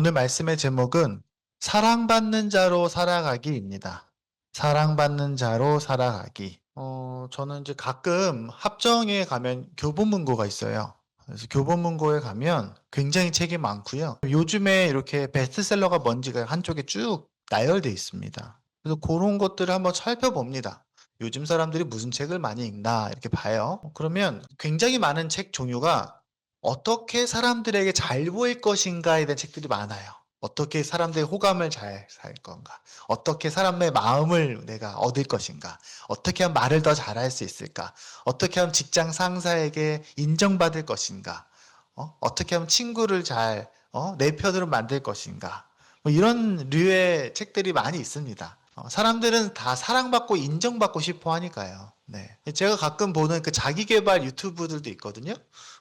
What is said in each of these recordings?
오늘 말씀의 제목은 사랑받는 자로 살아가기입니다. 사랑받는 자로 살아가기. 저는 이제 가끔 합정에 가면 교보문고가 있어요. 그래서 교보문고에 가면 굉장히 책이 많고요. 요즘에 이렇게 베스트셀러가 뭔지가 한쪽에 쭉 나열되어 있습니다. 그래서 그런 것들을 한번 살펴봅니다. 요즘 사람들이 무슨 책을 많이 읽나 이렇게 봐요. 그러면 굉장히 많은 책 종류가 어떻게 사람들에게 잘 보일 것인가에 대한 책들이 많아요. 어떻게 사람들의 호감을 잘 살 건가? 어떻게 사람의 마음을 내가 얻을 것인가? 어떻게 하면 말을 더 잘할 수 있을까? 어떻게 하면 직장 상사에게 인정받을 것인가? 떻게 하면 친구를 내 편으로 만들 것인가? 뭐 이런 류의 책들이 많이 있습니다. 사람들은 다 사랑받고 인정받고 싶어 하니까요. 네. 제가 가끔 보는 그 자기계발 유튜브들도 있거든요.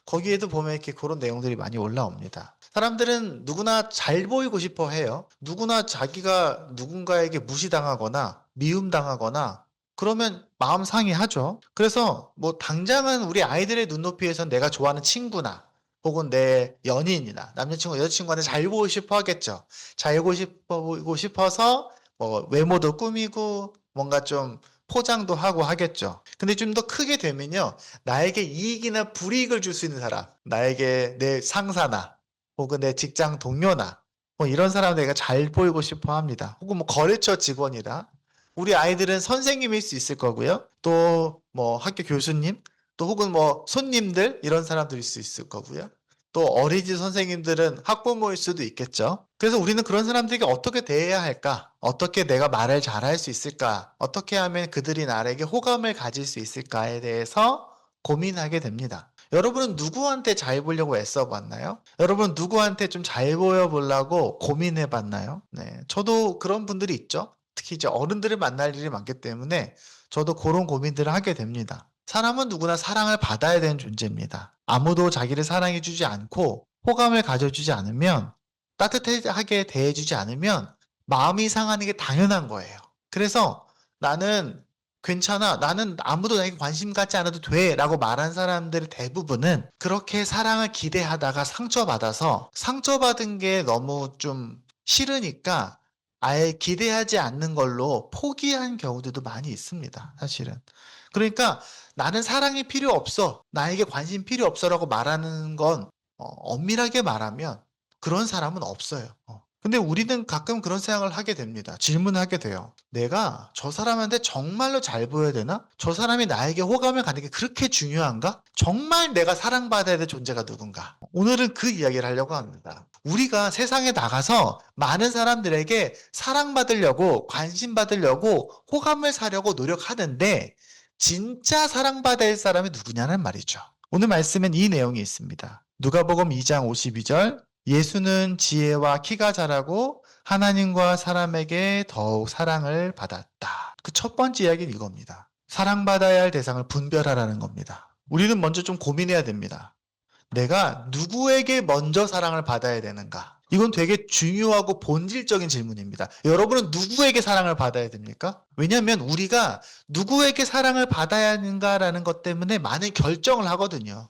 거기에도 보면 이렇게 그런 내용들이 많이 올라옵니다. 사람들은 누구나 잘 보이고 싶어 해요. 누구나 자기가 누군가에게 무시당하거나 미움당하거나 그러면 마음 상해하죠. 그래서 뭐 당장은 우리 아이들의 눈높이에선 내가 좋아하는 친구나 혹은 내 연인이나 남자친구, 여자친구한테 잘 보이고 싶어 하겠죠. 잘 보이고 싶어서 뭐 외모도 꾸미고 뭔가 좀 포장도 하고 하겠죠. 근데 좀 더 크게 되면요. 나에게 이익이나 불이익을 줄 수 있는 사람, 나에게 내 상사나 혹은 내 직장 동료나 뭐 이런 사람 내가 잘 보이고 싶어 합니다. 혹은 뭐 거래처 직원이다. 우리 아이들은 선생님일 수 있을 거고요. 또 뭐 학교 교수님, 또 혹은 뭐 손님들 이런 사람들일 수 있을 거고요. 또 어린이집 선생님들은 학부모일 수도 있겠죠. 그래서 우리는 그런 사람들에게 어떻게 대해야 할까? 어떻게 내가 말을 잘할 수 있을까? 어떻게 하면 그들이 나에게 호감을 가질 수 있을까에 대해서 고민하게 됩니다. 여러분은 누구한테 잘 보려고 애써 봤나요? 여러분 누구한테 좀 잘 보여 보려고 고민해 봤나요? 네. 저도 그런 분들이 있죠. 특히 이제 어른들을 만날 일이 많기 때문에 저도 그런 고민들을 하게 됩니다. 사람은 누구나 사랑을 받아야 되는 존재입니다. 아무도 자기를 사랑해주지 않고 호감을 가져주지 않으면 따뜻하게 대해주지 않으면 마음이 상하는 게 당연한 거예요. 그래서 나는 괜찮아. 나는 아무도 나에게 관심 갖지 않아도 돼. 라고 말한 사람들 대부분은 그렇게 사랑을 기대하다가 상처받아서 상처받은 게 너무 좀 싫으니까 아예 기대하지 않는 걸로 포기한 경우들도 많이 있습니다. 사실은. 그러니까 나는 사랑이 필요 없어. 나에게 관심 필요 없어라고 말하는 건 엄밀하게 말하면 그런 사람은 없어요. 근데 우리는 가끔 그런 생각을 하게 됩니다. 질문하게 돼요. 내가 저 사람한테 정말로 잘 보여야 되나? 저 사람이 나에게 호감을 갖는 게 그렇게 중요한가? 정말 내가 사랑받아야 될 존재가 누군가? 오늘은 그 이야기를 하려고 합니다. 우리가 세상에 나가서 많은 사람들에게 사랑받으려고, 관심받으려고, 호감을 사려고 노력하는데 진짜 사랑받아야 할 사람이 누구냐는 말이죠. 오늘 말씀엔 이 내용이 있습니다. 누가복음 2장 52절 예수는 지혜와 키가 자라고 하나님과 사람에게 더욱 사랑을 받았다. 그 첫 번째 이야기는 이겁니다. 사랑받아야 할 대상을 분별하라는 겁니다. 우리는 먼저 좀 고민해야 됩니다. 내가 누구에게 먼저 사랑을 받아야 되는가? 이건 되게 중요하고 본질적인 질문입니다. 여러분은 누구에게 사랑을 받아야 됩니까? 왜냐하면 우리가 누구에게 사랑을 받아야 하는가라는 것 때문에 많은 결정을 하거든요.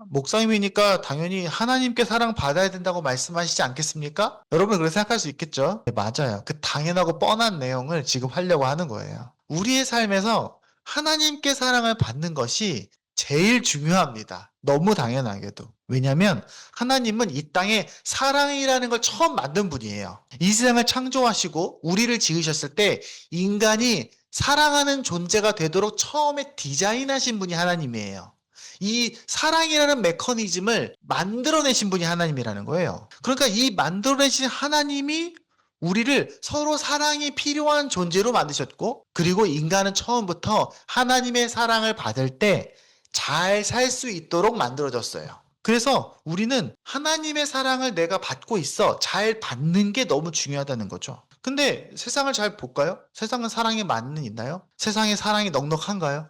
목사님이니까 당연히 하나님께 사랑받아야 된다고 말씀하시지 않겠습니까? 여러분 그렇게 생각할 수 있겠죠? 네, 맞아요. 그 당연하고 뻔한 내용을 지금 하려고 하는 거예요. 우리의 삶에서 하나님께 사랑을 받는 것이 제일 중요합니다. 너무 당연하게도. 왜냐하면 하나님은 이 땅에 사랑이라는 걸 처음 만든 분이에요. 이 세상을 창조하시고 우리를 지으셨을 때 인간이 사랑하는 존재가 되도록 처음에 디자인하신 분이 하나님이에요. 이 사랑이라는 메커니즘을 만들어내신 분이 하나님이라는 거예요. 그러니까 이 만들어내신 하나님이 우리를 서로 사랑이 필요한 존재로 만드셨고, 그리고 인간은 처음부터 하나님의 사랑을 받을 때 잘 살 수 있도록 만들어졌어요. 그래서 우리는 하나님의 사랑을 내가 받고 있어. 잘 받는 게 너무 중요하다는 거죠. 근데 세상을 잘 볼까요? 세상은 사랑이 많이 있나요? 세상에 사랑이 넉넉한가요?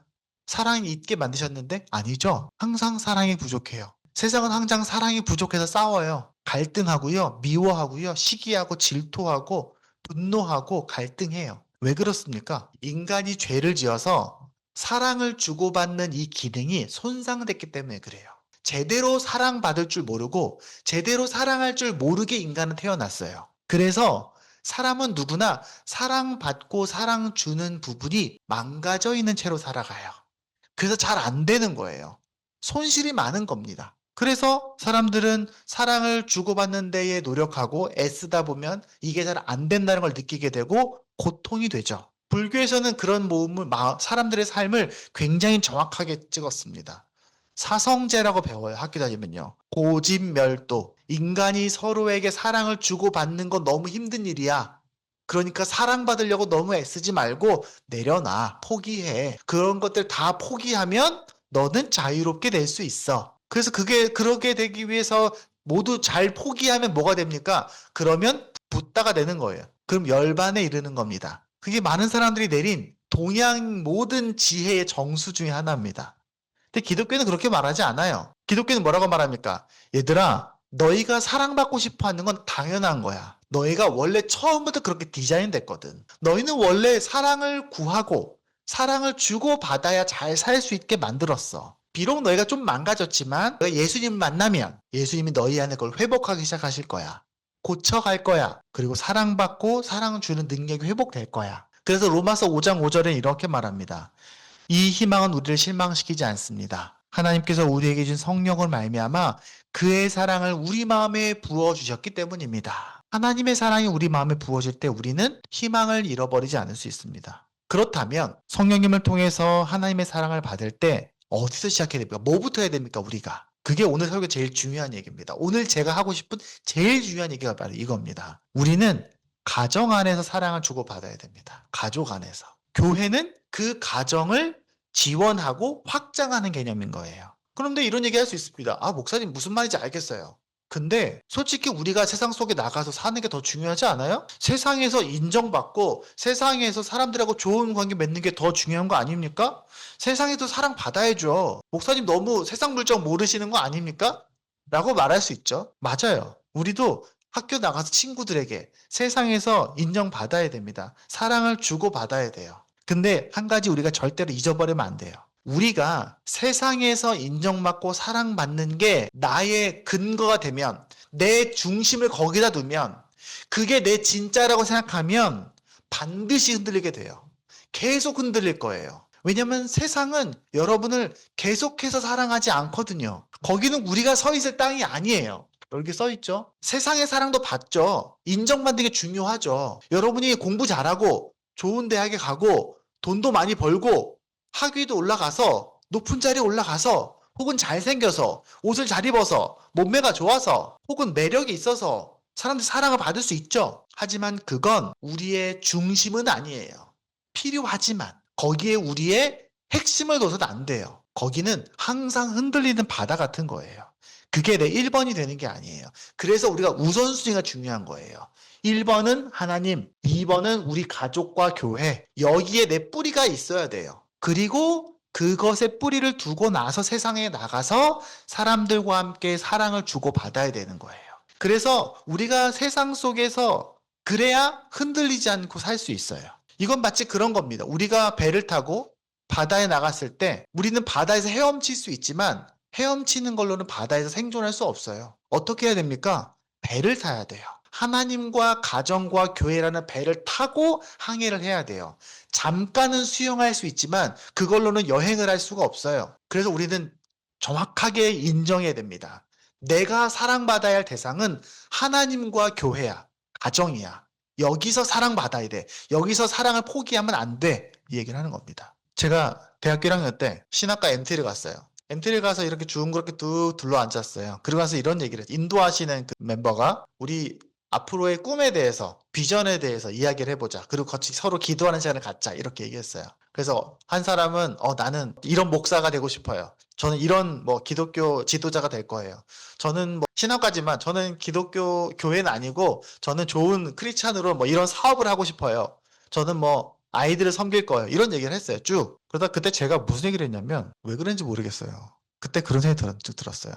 사랑이 있게 만드셨는데? 아니죠. 항상 사랑이 부족해요. 세상은 항상 사랑이 부족해서 싸워요. 갈등하고요, 미워하고요, 시기하고 질투하고 분노하고 갈등해요. 왜 그렇습니까? 인간이 죄를 지어서 사랑을 주고받는 이 기능이 손상됐기 때문에 그래요. 제대로 사랑받을 줄 모르고 제대로 사랑할 줄 모르게 인간은 태어났어요. 그래서 사람은 누구나 사랑받고 사랑 주는 부분이 망가져 있는 채로 살아가요. 그래서 잘 안 되는 거예요. 손실이 많은 겁니다. 그래서 사람들은 사랑을 주고받는 데에 노력하고 애쓰다 보면 이게 잘 안 된다는 걸 느끼게 되고 고통이 되죠. 불교에서는 그런 사람들의 삶을 굉장히 정확하게 찍었습니다. 사성제라고 배워요, 학교 다니면요. 고집멸도. 인간이 서로에게 사랑을 주고받는 건 너무 힘든 일이야. 그러니까 사랑받으려고 너무 애쓰지 말고 내려놔, 포기해. 그런 것들 다 포기하면 너는 자유롭게 될 수 있어. 그래서 그러게 되기 위해서 모두 잘 포기하면 뭐가 됩니까? 그러면 붓다가 되는 거예요. 그럼 열반에 이르는 겁니다. 그게 많은 사람들이 내린 동양 모든 지혜의 정수 중에 하나입니다. 근데 기독교는 그렇게 말하지 않아요. 기독교는 뭐라고 말합니까? 얘들아, 너희가 사랑받고 싶어 하는 건 당연한 거야. 너희가 원래 처음부터 그렇게 디자인됐거든. 너희는 원래 사랑을 구하고 사랑을 주고받아야 잘 살 수 있게 만들었어. 비록 너희가 좀 망가졌지만 너희가 예수님 만나면 예수님이 너희 안에 그걸 회복하기 시작하실 거야. 고쳐갈 거야. 그리고 사랑받고 사랑을 주는 능력이 회복될 거야. 그래서 로마서 5장 5절에 이렇게 말합니다. 이 희망은 우리를 실망시키지 않습니다. 하나님께서 우리에게 준 성령을 말미암아 그의 사랑을 우리 마음에 부어주셨기 때문입니다. 하나님의 사랑이 우리 마음에 부어질 때 우리는 희망을 잃어버리지 않을 수 있습니다. 그렇다면 성령님을 통해서 하나님의 사랑을 받을 때 어디서 시작해야 됩니까? 뭐부터 해야 됩니까? 우리가. 그게 오늘 설교 제일 중요한 얘기입니다. 오늘 제가 하고 싶은 제일 중요한 얘기가 바로 이겁니다. 우리는 가정 안에서 사랑을 주고받아야 됩니다. 가족 안에서. 교회는 그 가정을 지원하고 확장하는 개념인 거예요. 그런데 이런 얘기 할 수 있습니다. 아, 목사님 무슨 말인지 알겠어요. 근데 솔직히 우리가 세상 속에 나가서 사는 게 더 중요하지 않아요? 세상에서 인정받고 세상에서 사람들하고 좋은 관계 맺는 게 더 중요한 거 아닙니까? 세상에도 사랑받아야죠. 목사님 너무 세상 물정 모르시는 거 아닙니까? 라고 말할 수 있죠. 맞아요. 우리도 학교 나가서 친구들에게 세상에서 인정받아야 됩니다. 사랑을 주고받아야 돼요. 근데 한 가지 우리가 절대로 잊어버리면 안 돼요. 우리가 세상에서 인정받고 사랑받는 게 나의 근거가 되면, 내 중심을 거기다 두면, 그게 내 진짜라고 생각하면 반드시 흔들리게 돼요. 계속 흔들릴 거예요. 왜냐면 세상은 여러분을 계속해서 사랑하지 않거든요. 거기는 우리가 서 있을 땅이 아니에요. 여기 써 있죠? 세상의 사랑도 받죠. 인정받는 게 중요하죠. 여러분이 공부 잘하고 좋은 대학에 가고 돈도 많이 벌고 학위도 올라가서 높은 자리에 올라가서 혹은 잘생겨서 옷을 잘 입어서 몸매가 좋아서 혹은 매력이 있어서 사람들 사랑을 받을 수 있죠. 하지만 그건 우리의 중심은 아니에요. 필요하지만 거기에 우리의 핵심을 둬서는 안 돼요. 거기는 항상 흔들리는 바다 같은 거예요. 그게 내 1번이 되는 게 아니에요. 그래서 우리가 우선순위가 중요한 거예요. 1번은 하나님, 2번은 우리 가족과 교회. 여기에 내 뿌리가 있어야 돼요. 그리고 그것에 뿌리를 두고 나서 세상에 나가서 사람들과 함께 사랑을 주고받아야 되는 거예요. 그래서 우리가 세상 속에서 그래야 흔들리지 않고 살 수 있어요. 이건 마치 그런 겁니다. 우리가 배를 타고 바다에 나갔을 때 우리는 바다에서 헤엄칠 수 있지만 헤엄치는 걸로는 바다에서 생존할 수 없어요. 어떻게 해야 됩니까? 배를 타야 돼요. 하나님과 가정과 교회라는 배를 타고 항해를 해야 돼요. 잠깐은 수영할 수 있지만 그걸로는 여행을 할 수가 없어요. 그래서 우리는 정확하게 인정해야 됩니다. 내가 사랑받아야 할 대상은 하나님과 교회야, 가정이야. 여기서 사랑받아야 돼. 여기서 사랑을 포기하면 안 돼. 이 얘기를 하는 겁니다. 제가 대학교 1학년 때 신학과 MT를 갔어요. MT를 가서 이렇게 둥그렇게 뚝 둘러앉았어요. 그러고 나서 이런 얘기를 했어요. 인도하시는 그 멤버가 우리 앞으로의 꿈에 대해서, 비전에 대해서 이야기를 해보자. 그리고 같이 서로 기도하는 시간을 갖자. 이렇게 얘기했어요. 그래서 한 사람은 나는 이런 목사가 되고 싶어요. 저는 이런 기독교 지도자가 될 거예요. 저는 신학과지만 저는 기독교 교회는 아니고 저는 좋은 크리스찬으로 이런 사업을 하고 싶어요. 저는 아이들을 섬길 거예요. 이런 얘기를 했어요. 쭉. 그러다 그때 제가 무슨 얘기를 했냐면 왜 그런지 모르겠어요. 그때 그런 생각이 들었어요.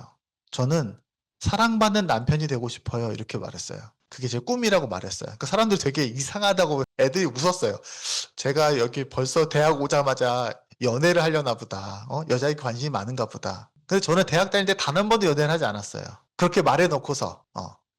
저는 사랑받는 남편이 되고 싶어요. 이렇게 말했어요. 그게 제 꿈이라고 말했어요. 그 사람들 되게 이상하다고 애들이 웃었어요. 제가 여기 벌써 대학 오자마자 연애를 하려나 보다. 여자에 관심이 많은가 보다. 근데 저는 대학 다닐 때 단 한 번도 연애를 하지 않았어요. 그렇게 말해놓고서.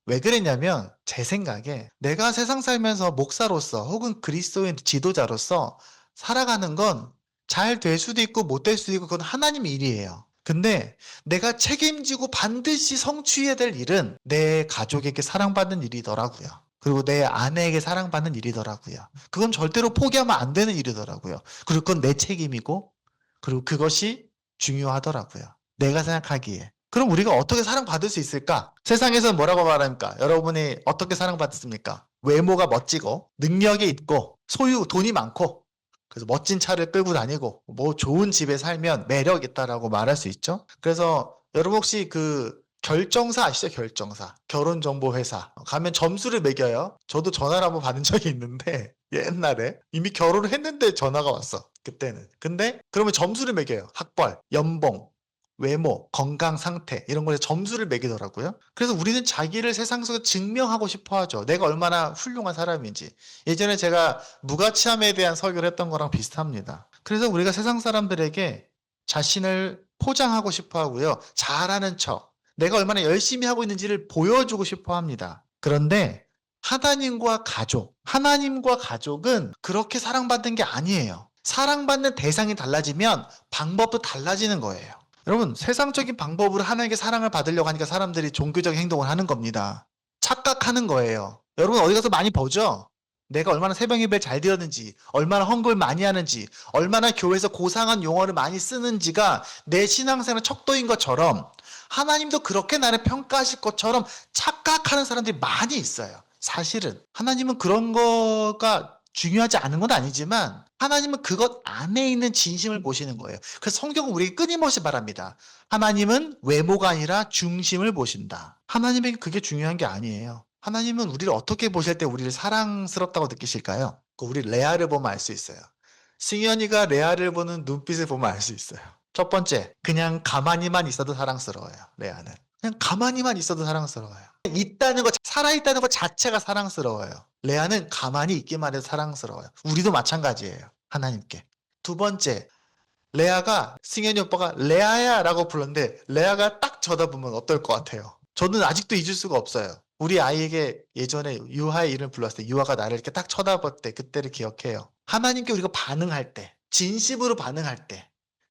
왜 그랬냐면 제 생각에 내가 세상 살면서 목사로서 혹은 그리스도인 지도자로서 살아가는 건 잘 될 수도 있고 못 될 수도 있고 그건 하나님 일이에요. 근데 내가 책임지고 반드시 성취해야 될 일은 내 가족에게 사랑받는 일이더라고요. 그리고 내 아내에게 사랑받는 일이더라고요. 그건 절대로 포기하면 안 되는 일이더라고요. 그리고 그건 내 책임이고 그리고 그것이 중요하더라고요. 내가 생각하기에. 그럼 우리가 어떻게 사랑받을 수 있을까? 세상에서 뭐라고 말합니까? 여러분이 어떻게 사랑받습니까? 외모가 멋지고 능력이 있고 돈이 많고 그래서 멋진 차를 끌고 다니고 뭐 좋은 집에 살면 매력 있다라고 말할 수 있죠. 그래서 여러분 혹시 그 결정사 아시죠? 결정사. 결혼정보회사. 가면 점수를 매겨요. 저도 전화를 한번 받은 적이 있는데 옛날에 이미 결혼을 했는데 전화가 왔어. 그때는. 근데 그러면 점수를 매겨요. 학벌, 연봉, 외모, 건강 상태 이런 거에 점수를 매기더라고요. 그래서 우리는 자기를 세상 속에 증명하고 싶어 하죠. 내가 얼마나 훌륭한 사람인지. 예전에 제가 무가치함에 대한 설교를 했던 거랑 비슷합니다. 그래서 우리가 세상 사람들에게 자신을 포장하고 싶어 하고요. 잘하는 척, 내가 얼마나 열심히 하고 있는지를 보여주고 싶어 합니다. 그런데 하나님과 가족은 그렇게 사랑받는 게 아니에요. 사랑받는 대상이 달라지면 방법도 달라지는 거예요. 여러분, 세상적인 방법으로 하나님께 사랑을 받으려고 하니까 사람들이 종교적인 행동을 하는 겁니다. 착각하는 거예요. 여러분 어디 가서 많이 보죠? 내가 얼마나 새벽 예배를 잘 드렸는지, 얼마나 헌금을 많이 하는지, 얼마나 교회에서 고상한 용어를 많이 쓰는지가 내 신앙생활의 척도인 것처럼 하나님도 그렇게 나를 평가하실 것처럼 착각하는 사람들이 많이 있어요. 사실은 하나님은 그런 거가 중요하지 않은 건 아니지만 하나님은 그것 안에 있는 진심을 보시는 거예요. 그래서 성경은 우리에게 끊임없이 말합니다. 하나님은 외모가 아니라 중심을 보신다. 하나님에게 그게 중요한 게 아니에요. 하나님은 우리를 어떻게 보실 때 우리를 사랑스럽다고 느끼실까요? 우리 레아를 보면 알 수 있어요. 승현이가 레아를 보는 눈빛을 보면 알 수 있어요. 첫 번째, 그냥 가만히만 있어도 사랑스러워요. 레아는. 그냥 가만히만 있어도 사랑스러워요. 살아있다는 것 자체가 사랑스러워요. 레아는 가만히 있기만 해도 사랑스러워요. 우리도 마찬가지예요. 하나님께. 두 번째, 레아가 승현이 오빠가 레아야 라고 불렀는데 레아가 딱 쳐다보면 어떨 것 같아요? 저는 아직도 잊을 수가 없어요. 우리 아이에게 예전에 유하의 이름을 불렀을 때 유하가 나를 이렇게 딱 쳐다볼 때 그때를 기억해요. 하나님께 우리가 반응할 때, 진심으로 반응할 때,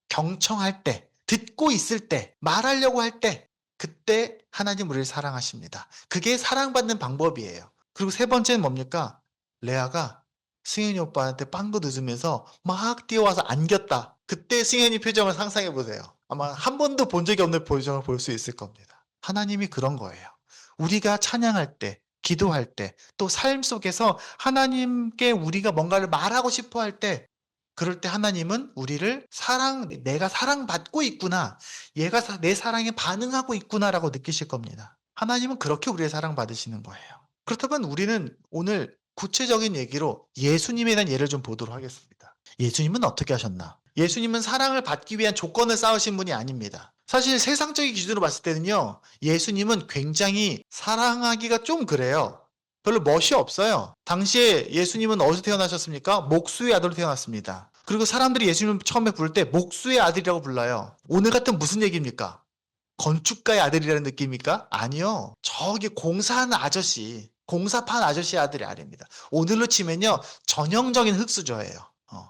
경청할 때, 듣고 있을 때, 말하려고 할 때, 그때 하나님 우리를 사랑하십니다. 그게 사랑받는 방법이에요. 그리고 세 번째는 뭡니까? 레아가 승현이 오빠한테 빵도 늦으면서 막 뛰어와서 안겼다. 그때 승현이 표정을 상상해 보세요. 아마 한 번도 본 적이 없는 표정을 볼 수 있을 겁니다. 하나님이 그런 거예요. 우리가 찬양할 때, 기도할 때, 또 삶 속에서 하나님께 우리가 뭔가를 말하고 싶어 할 때, 그럴 때 하나님은 우리를 내가 사랑받고 있구나. 얘가 내 사랑에 반응하고 있구나라고 느끼실 겁니다. 하나님은 그렇게 우리의 사랑받으시는 거예요. 그렇다면 우리는 오늘 구체적인 얘기로 예수님에 대한 예를 좀 보도록 하겠습니다. 예수님은 어떻게 하셨나? 예수님은 사랑을 받기 위한 조건을 쌓으신 분이 아닙니다. 사실 세상적인 기준으로 봤을 때는요, 예수님은 굉장히 사랑하기가 좀 그래요. 별로 멋이 없어요. 당시에 예수님은 어디서 태어나셨습니까? 목수의 아들로 태어났습니다. 그리고 사람들이 예수님을 처음에 부를 때 목수의 아들이라고 불러요. 오늘 같은 무슨 얘기입니까? 건축가의 아들이라는 느낌입니까? 아니요. 저기 공사하는 아저씨, 공사판 아저씨의 아들이 아닙니다. 오늘로 치면요, 전형적인 흙수저예요.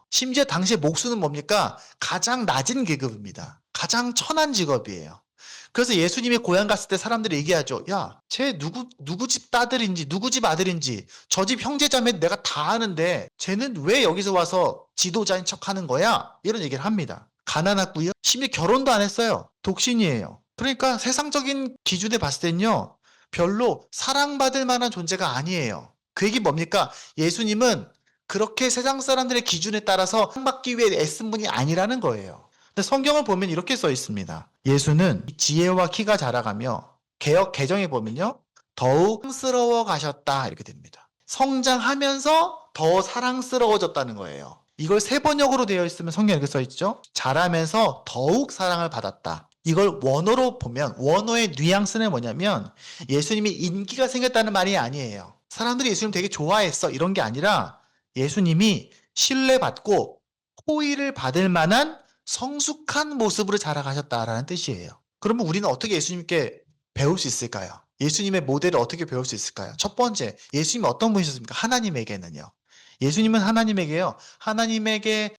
심지어 당시에 목수는 뭡니까? 가장 낮은 계급입니다. 가장 천한 직업이에요. 그래서 예수님이 고향 갔을 때 사람들이 얘기하죠. 야, 쟤 누구 집 딸들인지, 누구 집 아들인지, 저 집 형제자매 내가 다 아는데, 쟤는 왜 여기서 와서 지도자인 척 하는 거야? 이런 얘기를 합니다. 가난하고요. 심지어 결혼도 안 했어요. 독신이에요. 그러니까 세상적인 기준에 봤을 땐요, 별로 사랑받을 만한 존재가 아니에요. 그 얘기 뭡니까? 예수님은 그렇게 세상 사람들의 기준에 따라서 사랑받기 위해 애쓴 분이 아니라는 거예요. 근데 성경을 보면 이렇게 써 있습니다. 예수는 지혜와 키가 자라가며 개역 개정에 보면요, 더욱 사랑스러워 가셨다 이렇게 됩니다. 성장하면서 더 사랑스러워졌다는 거예요. 이걸 세 번역으로 되어 있으면 성경에 이렇게 써 있죠. 자라면서 더욱 사랑을 받았다. 이걸 원어로 보면 원어의 뉘앙스는 뭐냐면 예수님이 인기가 생겼다는 말이 아니에요. 사람들이 예수님 되게 좋아했어 이런 게 아니라 예수님이 신뢰받고 호의를 받을 만한 성숙한 모습으로 자라가셨다라는 뜻이에요. 그러면 우리는 어떻게 예수님께 배울 수 있을까요? 예수님의 모델을 어떻게 배울 수 있을까요? 첫 번째, 예수님은 어떤 분이셨습니까? 하나님에게는요. 예수님은 하나님에게요.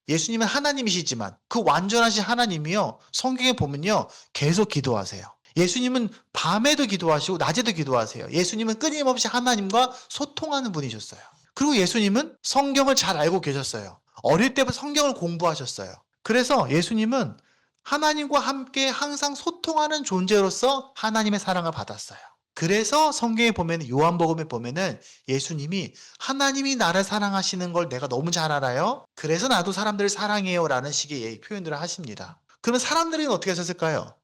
예수님은 하나님이시지만 그 완전하신 하나님이요. 성경에 보면요. 계속 기도하세요. 예수님은 밤에도 기도하시고 낮에도 기도하세요. 예수님은 끊임없이 하나님과 소통하는 분이셨어요. 그리고 예수님은 성경을 잘 알고 계셨어요. 어릴 때부터 성경을 공부하셨어요. 그래서 예수님은 하나님과 함께 항상 소통하는 존재로서 하나님의 사랑을 받았어요. 그래서 성경에 보면 요한복음에 보면은 예수님이 하나님이 나를 사랑하시는 걸 내가 너무 잘 알아요. 그래서 나도 사람들을 사랑해요라는 식의 표현들을 하십니다. 그러면 사람들은 어떻게 하셨을까요?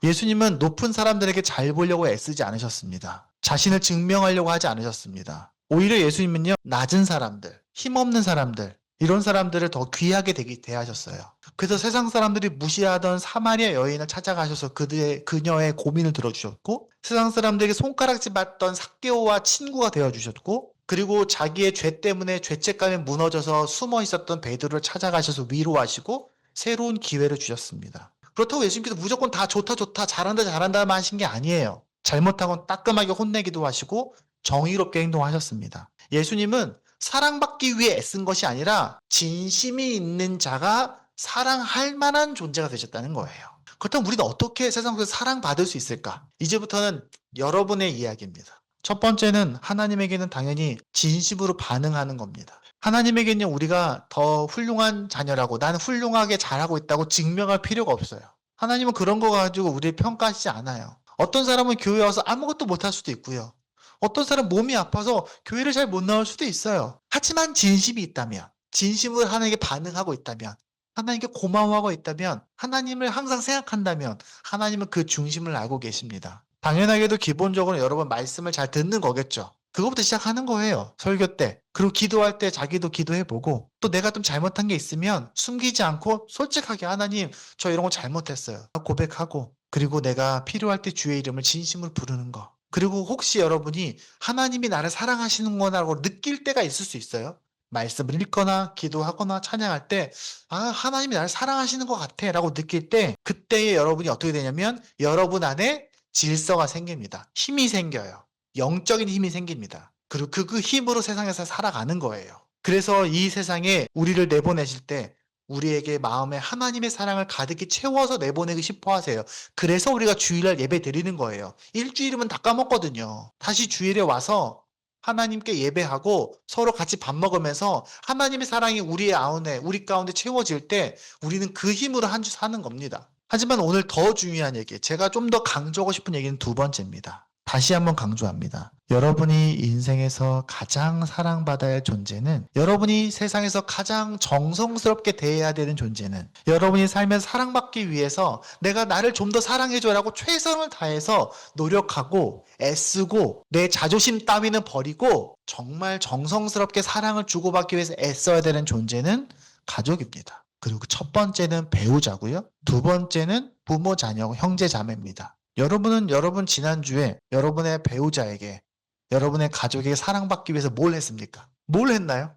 예수님은 높은 사람들에게 잘 보려고 애쓰지 않으셨습니다. 자신을 증명하려고 하지 않으셨습니다. 오히려 예수님은요, 낮은 사람들, 힘없는 사람들, 이런 사람들을 더 귀하게 대하셨어요. 그래서 세상 사람들이 무시하던 사마리아 여인을 찾아가셔서 그녀의 고민을 들어주셨고, 세상 사람들에게 손가락질 받던 삭개오와 친구가 되어주셨고, 그리고 자기의 죄 때문에 죄책감에 무너져서 숨어 있었던 베드로를 찾아가셔서 위로하시고 새로운 기회를 주셨습니다. 그렇다고 예수님께서 무조건 다 좋다 잘한다만 하신 게 아니에요. 잘못하곤 따끔하게 혼내기도 하시고 정의롭게 행동하셨습니다. 예수님은 사랑받기 위해 애쓴 것이 아니라 진심이 있는 자가 사랑할 만한 존재가 되셨다는 거예요. 그렇다면 우리는 어떻게 세상에서 사랑받을 수 있을까? 이제부터는 여러분의 이야기입니다. 첫 번째는 하나님에게는 당연히 진심으로 반응하는 겁니다. 하나님에게는 우리가 더 훌륭한 자녀라고 나는 훌륭하게 잘하고 있다고 증명할 필요가 없어요. 하나님은 그런 거 가지고 우리를 평가하시지 않아요. 어떤 사람은 교회 와서 아무것도 못할 수도 있고요. 어떤 사람 몸이 아파서 교회를 잘 못 나올 수도 있어요. 하지만 진심이 있다면, 진심으로 하나님께 반응하고 있다면, 하나님께 고마워하고 있다면, 하나님을 항상 생각한다면 하나님은 그 중심을 알고 계십니다. 당연하게도 기본적으로 여러분 말씀을 잘 듣는 거겠죠. 그것부터 시작하는 거예요. 설교 때. 그리고 기도할 때 자기도 기도해보고 또 내가 좀 잘못한 게 있으면 숨기지 않고 솔직하게 하나님 저 이런 거 잘못했어요. 고백하고 그리고 내가 필요할 때 주의 이름을 진심으로 부르는 거. 그리고 혹시 여러분이 하나님이 나를 사랑하시는구나라고 느낄 때가 있을 수 있어요. 말씀을 읽거나 기도하거나 찬양할 때 하나님이 나를 사랑하시는 것 같아 라고 느낄 때 그때에 여러분이 어떻게 되냐면 여러분 안에 질서가 생깁니다. 힘이 생겨요. 영적인 힘이 생깁니다. 그리고 그 힘으로 세상에서 살아가는 거예요. 그래서 이 세상에 우리를 내보내실 때 우리에게 마음에 하나님의 사랑을 가득히 채워서 내보내고 싶어 하세요. 그래서 우리가 주일날 예배 드리는 거예요. 일주일이면 다 까먹거든요. 다시 주일에 와서 하나님께 예배하고 서로 같이 밥 먹으면서 하나님의 사랑이 우리 가운데 채워질 때 우리는 그 힘으로 한 주 사는 겁니다. 하지만 오늘 더 중요한 얘기, 제가 좀 더 강조하고 싶은 얘기는 두 번째입니다. 다시 한번 강조합니다. 여러분이 인생에서 가장 사랑받아야 할 존재는, 여러분이 세상에서 가장 정성스럽게 대해야 되는 존재는, 여러분이 살면서 사랑받기 위해서 내가 나를 좀 더 사랑해줘라고 최선을 다해서 노력하고 애쓰고 내 자존심 따위는 버리고 정말 정성스럽게 사랑을 주고받기 위해서 애써야 되는 존재는 가족입니다. 그리고 첫 번째는 배우자고요. 두 번째는 부모, 자녀, 형제, 자매입니다. 여러분은 여러분 지난주에 여러분의 배우자에게, 여러분의 가족에게 사랑받기 위해서 뭘 했습니까? 뭘 했나요?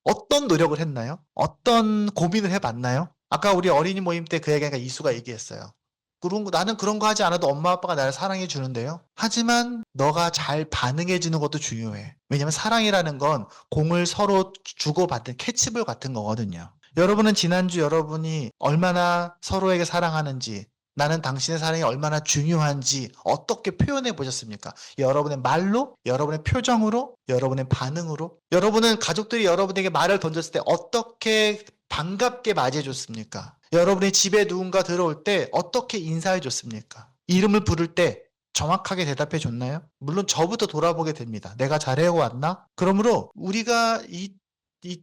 어떤 노력을 했나요? 어떤 고민을 해봤나요? 아까 우리 어린이 모임 때 그 얘기가 이수가 얘기했어요. 나는 그런 거 하지 않아도 엄마 아빠가 나를 사랑해 주는데요. 하지만 너가 잘 반응해 주는 것도 중요해. 왜냐면 사랑이라는 건 공을 서로 주고받는 캐치볼 같은 거거든요. 여러분은 지난주 여러분이 얼마나 서로에게 사랑하는지, 나는 당신의 사랑이 얼마나 중요한지 어떻게 표현해 보셨습니까? 여러분의 말로, 여러분의 표정으로, 여러분의 반응으로. 여러분은 가족들이 여러분에게 말을 던졌을 때 어떻게 반갑게 맞이해 줬습니까? 여러분의 집에 누군가 들어올 때 어떻게 인사해 줬습니까? 이름을 부를 때 정확하게 대답해 줬나요? 물론 저부터 돌아보게 됩니다. 내가 잘해오고 왔나? 그러므로 우리가 이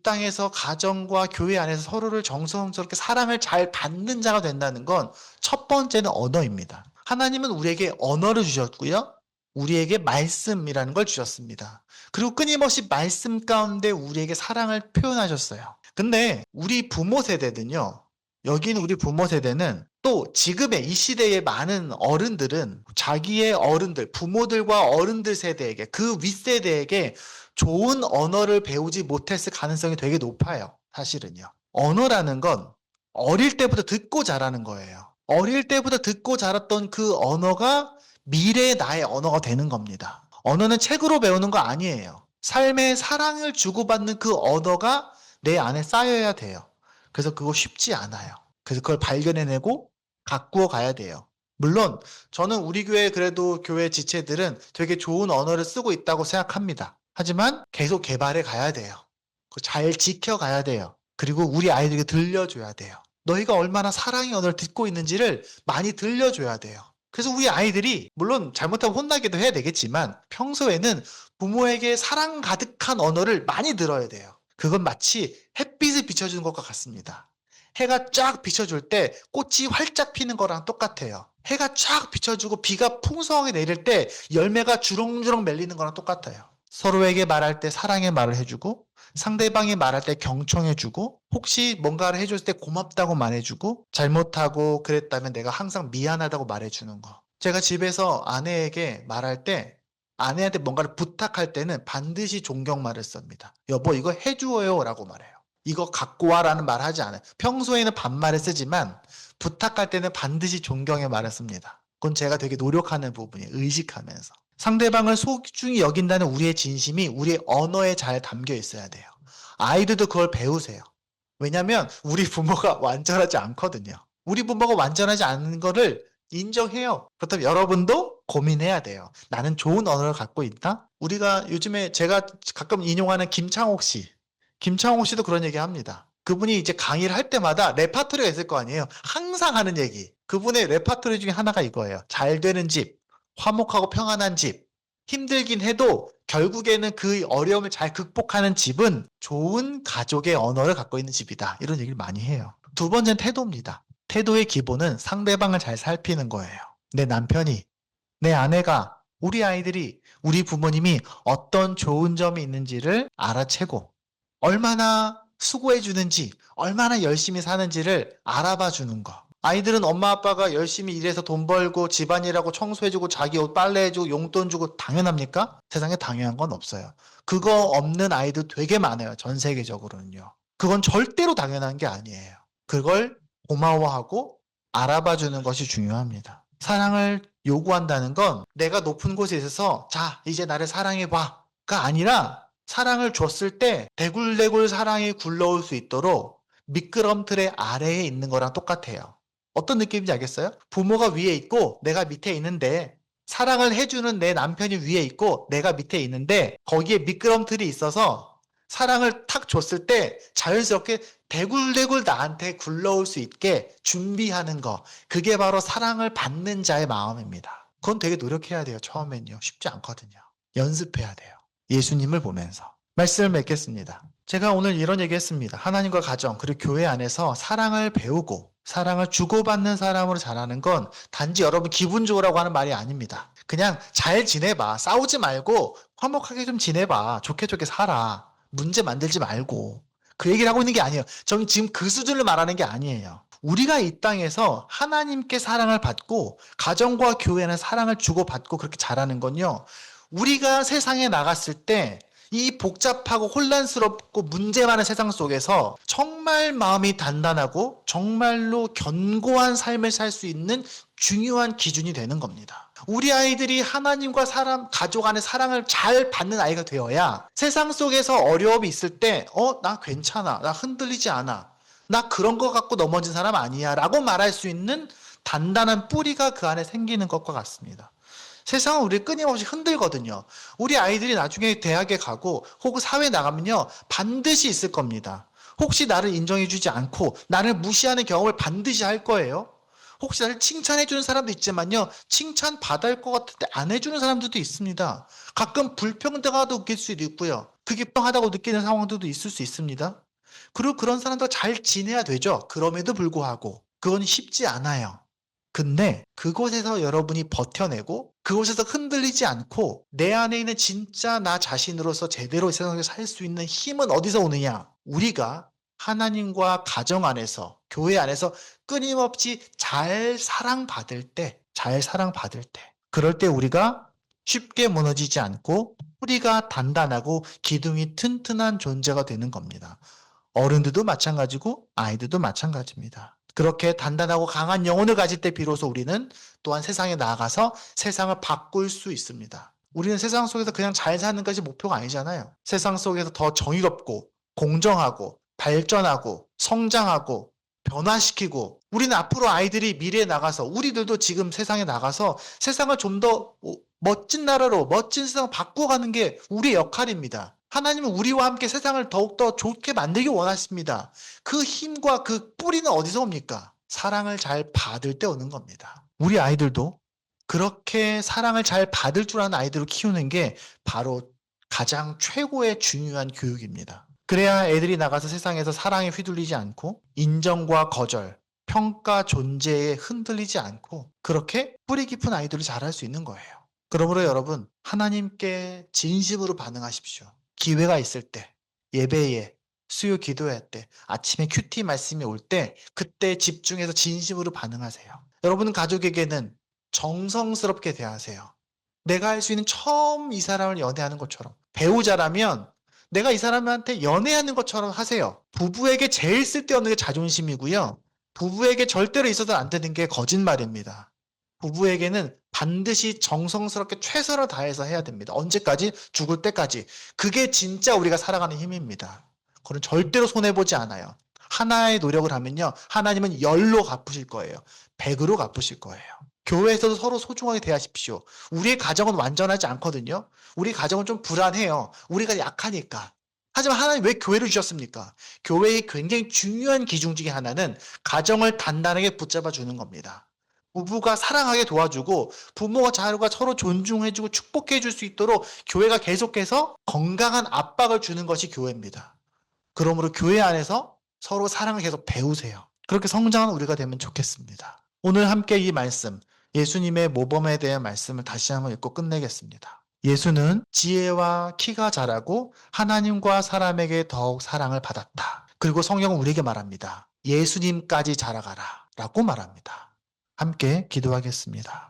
땅에서 가정과 교회 안에서 서로를 정성스럽게 사랑을 잘 받는 자가 된다는 건 첫 번째는 언어입니다. 하나님은 우리에게 언어를 주셨고요. 우리에게 말씀이라는 걸 주셨습니다. 그리고 끊임없이 말씀 가운데 우리에게 사랑을 표현하셨어요. 근데 우리 부모 세대는요. 여기는 우리 부모 세대는 또 지금의 이 시대의 많은 어른들은 자기의 어른들, 부모들과 어른들 세대에게, 그 윗세대에게 좋은 언어를 배우지 못했을 가능성이 되게 높아요. 사실은요. 언어라는 건 어릴 때부터 듣고 자라는 거예요. 어릴 때부터 듣고 자랐던 그 언어가 미래의 나의 언어가 되는 겁니다. 언어는 책으로 배우는 거 아니에요. 삶의 사랑을 주고받는 그 언어가 내 안에 쌓여야 돼요. 그래서 그거 쉽지 않아요. 그래서 그걸 발견해내고 가꾸어 가야 돼요. 물론 저는 우리 교회 그래도 교회 지체들은 되게 좋은 언어를 쓰고 있다고 생각합니다. 하지만 계속 개발해 가야 돼요. 잘 지켜가야 돼요. 그리고 우리 아이들에게 들려줘야 돼요. 너희가 얼마나 사랑의 언어를 듣고 있는지를 많이 들려줘야 돼요. 그래서 우리 아이들이 물론 잘못하면 혼나기도 해야 되겠지만 평소에는 부모에게 사랑 가득한 언어를 많이 들어야 돼요. 그건 마치 햇빛을 비춰주는 것과 같습니다. 해가 쫙 비춰줄 때 꽃이 활짝 피는 거랑 똑같아요. 해가 쫙 비춰주고 비가 풍성하게 내릴 때 열매가 주렁주렁 밀리는 거랑 똑같아요. 서로에게 말할 때 사랑의 말을 해주고 상대방이 말할 때 경청해주고 혹시 뭔가를 해줬을 때 고맙다고 말해주고 잘못하고 그랬다면 내가 항상 미안하다고 말해주는 거. 제가 집에서 아내에게 말할 때 아내한테 뭔가를 부탁할 때는 반드시 존경말을 씁니다. 여보 이거 해줘요 라고 말해요. 이거 갖고 와라는 말 하지 않아요. 평소에는 반말을 쓰지만 부탁할 때는 반드시 존경의 말을 씁니다. 그건 제가 되게 노력하는 부분이에요. 의식하면서. 상대방을 소중히 여긴다는 우리의 진심이 우리의 언어에 잘 담겨 있어야 돼요. 아이들도 그걸 배우세요. 왜냐하면 우리 부모가 완전하지 않거든요. 우리 부모가 완전하지 않은 거를 인정해요. 그렇다면 여러분도 고민해야 돼요. 나는 좋은 언어를 갖고 있다? 우리가 요즘에 제가 가끔 인용하는 김창옥 씨. 김창옥 씨도 그런 얘기 합니다. 그분이 이제 강의를 할 때마다 레파토리가 있을 거 아니에요. 항상 하는 얘기. 그분의 레파토리 중에 하나가 이거예요. 잘 되는 집, 화목하고 평안한 집. 힘들긴 해도 결국에는 그 어려움을 잘 극복하는 집은 좋은 가족의 언어를 갖고 있는 집이다. 이런 얘기를 많이 해요. 두 번째는 태도입니다. 태도의 기본은 상대방을 잘 살피는 거예요. 내 남편이, 내 아내가, 우리 아이들이, 우리 부모님이 어떤 좋은 점이 있는지를 알아채고 얼마나 수고해 주는지, 얼마나 열심히 사는지를 알아봐 주는 거. 아이들은 엄마 아빠가 열심히 일해서 돈 벌고 집안일하고 청소해주고 자기 옷 빨래해주고 용돈 주고 당연합니까? 세상에 당연한 건 없어요. 그거 없는 아이들 되게 많아요. 전 세계적으로는요. 그건 절대로 당연한 게 아니에요. 그걸 고마워하고 알아봐 주는 것이 중요합니다. 사랑을 요구한다는 건 내가 높은 곳에 있어서 자, 이제 나를 사랑해봐가 아니라 사랑을 줬을 때 대굴대굴 사랑이 굴러올 수 있도록 미끄럼틀의 아래에 있는 거랑 똑같아요. 어떤 느낌인지 알겠어요? 부모가 위에 있고 내가 밑에 있는데 사랑을 해주는 내 남편이 위에 있고 내가 밑에 있는데 거기에 미끄럼틀이 있어서 사랑을 탁 줬을 때 자연스럽게 대굴대굴 나한테 굴러올 수 있게 준비하는 거. 그게 바로 사랑을 받는 자의 마음입니다. 그건 되게 노력해야 돼요. 처음엔요. 쉽지 않거든요. 연습해야 돼요. 예수님을 보면서. 말씀을 맺겠습니다. 제가 오늘 이런 얘기 했습니다. 하나님과 가정 그리고 교회 안에서 사랑을 배우고 사랑을 주고받는 사람으로 자라는 건 단지 여러분 기분 좋으라고 하는 말이 아닙니다. 그냥 잘 지내봐. 싸우지 말고 화목하게 좀 지내봐. 좋게 좋게 살아. 문제 만들지 말고. 그 얘기를 하고 있는 게 아니에요. 저는 지금 그 수준을 말하는 게 아니에요. 우리가 이 땅에서 하나님께 사랑을 받고 가정과 교회는 사랑을 주고받고 그렇게 자라는 건요. 우리가 세상에 나갔을 때 이 복잡하고 혼란스럽고 문제 많은 세상 속에서 정말 마음이 단단하고 정말로 견고한 삶을 살 수 있는 중요한 기준이 되는 겁니다. 우리 아이들이 하나님과 사람, 가족 안에 사랑을 잘 받는 아이가 되어야 세상 속에서 어려움이 있을 때, 나 괜찮아. 나 흔들리지 않아. 나 그런 거 갖고 넘어진 사람 아니야. 라고 말할 수 있는 단단한 뿌리가 그 안에 생기는 것과 같습니다. 세상은 우리 끊임없이 흔들거든요. 우리 아이들이 나중에 대학에 가고 혹은 사회에 나가면요. 반드시 있을 겁니다. 혹시 나를 인정해주지 않고 나를 무시하는 경험을 반드시 할 거예요. 혹시 나를 칭찬해주는 사람도 있지만요. 칭찬 받을 것 같은데 안 해주는 사람들도 있습니다. 가끔 불평등하다고 느낄 수도 있고요. 그게 평하다고 느끼는 상황들도 있을 수 있습니다. 그리고 그런 사람들과 잘 지내야 되죠. 그럼에도 불구하고 그건 쉽지 않아요. 근데 그곳에서 여러분이 버텨내고 그곳에서 흔들리지 않고 내 안에 있는 진짜 나 자신으로서 제대로 이 세상에 살 수 있는 힘은 어디서 오느냐? 우리가 하나님과 가정 안에서 교회 안에서 끊임없이 잘 사랑받을 때, 잘 사랑받을 때 그럴 때 우리가 쉽게 무너지지 않고 뿌리가 단단하고 기둥이 튼튼한 존재가 되는 겁니다. 어른들도 마찬가지고 아이들도 마찬가지입니다. 그렇게 단단하고 강한 영혼을 가질 때 비로소 우리는 또한 세상에 나아가서 세상을 바꿀 수 있습니다. 우리는 세상 속에서 그냥 잘 사는 것이 목표가 아니잖아요. 세상 속에서 더 정의롭고 공정하고 발전하고 성장하고 변화시키고, 우리는 앞으로 아이들이 미래에 나가서, 우리들도 지금 세상에 나가서 세상을 좀 더 멋진 나라로, 멋진 세상을 바꿔가는 게 우리의 역할입니다. 하나님은 우리와 함께 세상을 더욱더 좋게 만들기 원하십니다. 그 힘과 그 뿌리는 어디서 옵니까? 사랑을 잘 받을 때 오는 겁니다. 우리 아이들도 그렇게 사랑을 잘 받을 줄 아는 아이들을 키우는 게 바로 가장 최고의 중요한 교육입니다. 그래야 애들이 나가서 세상에서 사랑에 휘둘리지 않고 인정과 거절, 평가 존재에 흔들리지 않고 그렇게 뿌리 깊은 아이들을 자랄 수 있는 거예요. 그러므로 여러분, 하나님께 진심으로 반응하십시오. 기회가 있을 때, 예배에, 수요 기도회 때, 아침에 큐티 말씀이 올 때, 그때 집중해서 진심으로 반응하세요. 여러분 가족에게는 정성스럽게 대하세요. 내가 할 수 있는 처음 이 사람을 연애하는 것처럼. 배우자라면 내가 이 사람한테 연애하는 것처럼 하세요. 부부에게 제일 쓸데없는 게 자존심이고요. 부부에게 절대로 있어서는 안 되는 게 거짓말입니다. 부부에게는 반드시 정성스럽게 최선을 다해서 해야 됩니다. 언제까지? 죽을 때까지. 그게 진짜 우리가 살아가는 힘입니다. 그건 절대로 손해보지 않아요. 하나의 노력을 하면요, 하나님은 10로 갚으실 거예요. 100으로 갚으실 거예요. 교회에서도 서로 소중하게 대하십시오. 우리의 가정은 완전하지 않거든요. 우리 가정은 좀 불안해요. 우리가 약하니까. 하지만 하나님 왜 교회를 주셨습니까? 교회의 굉장히 중요한 기준 중에 하나는 가정을 단단하게 붙잡아 주는 겁니다. 부부가 사랑하게 도와주고 부모가 자녀가 서로 존중해주고 축복해줄 수 있도록 교회가 계속해서 건강한 압박을 주는 것이 교회입니다. 그러므로 교회 안에서 서로 사랑을 계속 배우세요. 그렇게 성장하는 우리가 되면 좋겠습니다. 오늘 함께 이 말씀, 예수님의 모범에 대한 말씀을 다시 한번 읽고 끝내겠습니다. 예수는 지혜와 키가 자라고 하나님과 사람에게 더욱 사랑을 받았다. 그리고 성경은 우리에게 말합니다. 예수님까지 자라가라 라고 말합니다. 함께 기도하겠습니다.